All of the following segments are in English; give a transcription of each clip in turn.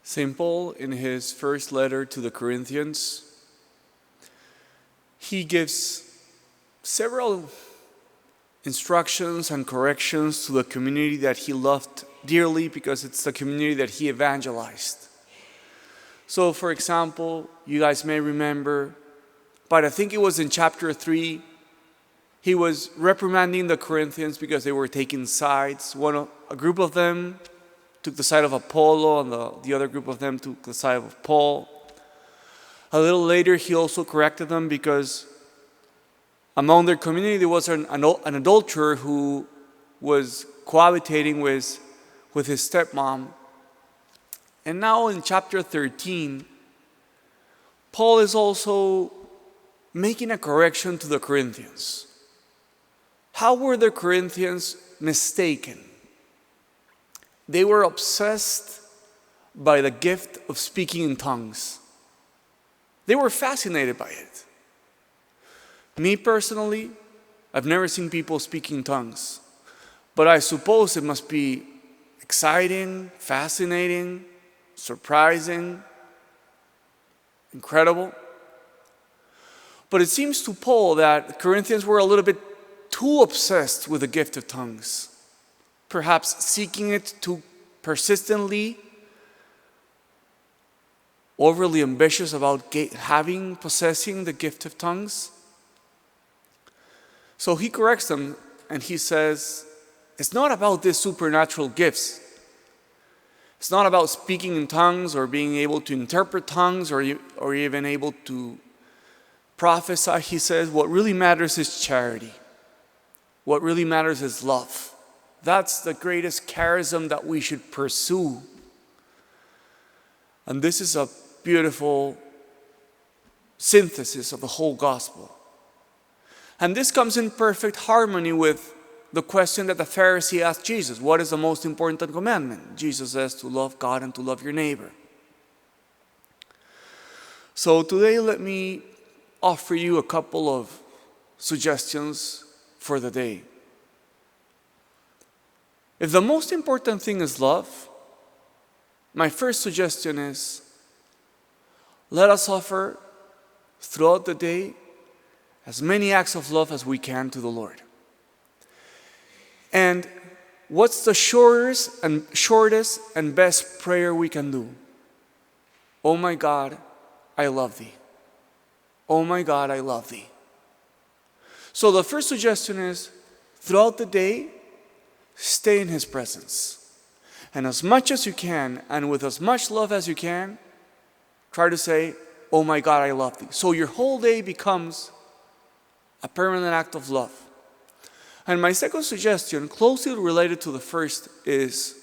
St. Paul, in his first letter to the Corinthians, he gives several instructions and corrections to the community that he loved dearly because it's the community that he evangelized. So, for example, you guys may remember, but I think it was in chapter 3, he was reprimanding the Corinthians because they were taking sides. A group of them took the side of Apollo, and the other group of them took the side of Paul. A little later, he also corrected them because among their community there was an adulterer who was cohabitating with his stepmom. And now in chapter 13, Paul is also making a correction to the Corinthians. How were the Corinthians mistaken? They were obsessed by the gift of speaking in tongues. They were fascinated by it. Me personally, I've never seen people speak in tongues, but I suppose it must be exciting, fascinating, surprising, incredible. But it seems to Paul that the Corinthians were a little bit too obsessed with the gift of tongues, perhaps seeking it too persistently, overly ambitious about possessing the gift of tongues. So he corrects them and he says, it's not about these supernatural gifts. It's not about speaking in tongues or being able to interpret tongues or even able to prophesy. He says what really matters is charity. What really matters is love. That's the greatest charism that we should pursue. And this is a beautiful synthesis of the whole gospel. And this comes in perfect harmony with the question that the Pharisee asked Jesus. What is the most important commandment? Jesus says to love God and to love your neighbor. So today let me offer you a couple of suggestions for the day. If the most important thing is love, my first suggestion is let us offer throughout the day as many acts of love as we can to the Lord. And what's the shortest and best prayer we can do? Oh my God, I love thee. Oh my God, I love thee. So the first suggestion is, throughout the day, stay in His presence. And as much as you can, and with as much love as you can, try to say, oh my God, I love thee. So your whole day becomes a permanent act of love. And my second suggestion, closely related to the first, is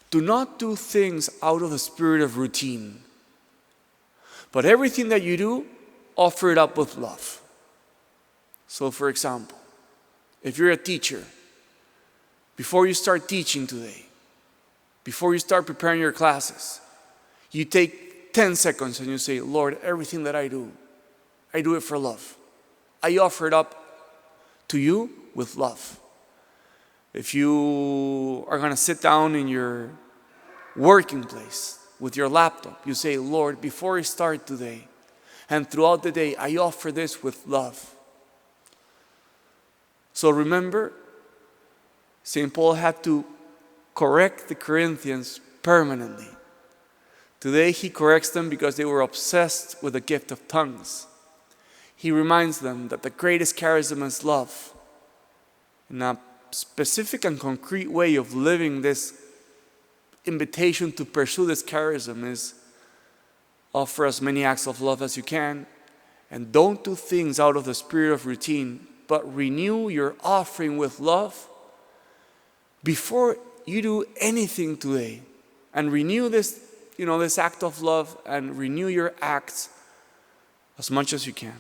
do not do things out of the spirit of routine. But everything that you do, offer it up with love. So for example, if you're a teacher, before you start teaching today, before you start preparing your classes, you take 10 seconds and you say, Lord, everything that I do it for love. I offer it up to you with love. If you are going to sit down in your working place with your laptop, you say, Lord, before I start today and throughout the day, I offer this with love. So remember, St. Paul had to correct the Corinthians permanently. Today he corrects them because they were obsessed with the gift of tongues. He reminds them that the greatest charism is love. And a specific and concrete way of living this invitation to pursue this charism is offer as many acts of love as you can, and don't do things out of the spirit of routine, but renew your offering with love before you do anything today. And renew this act of love and renew your acts as much as you can.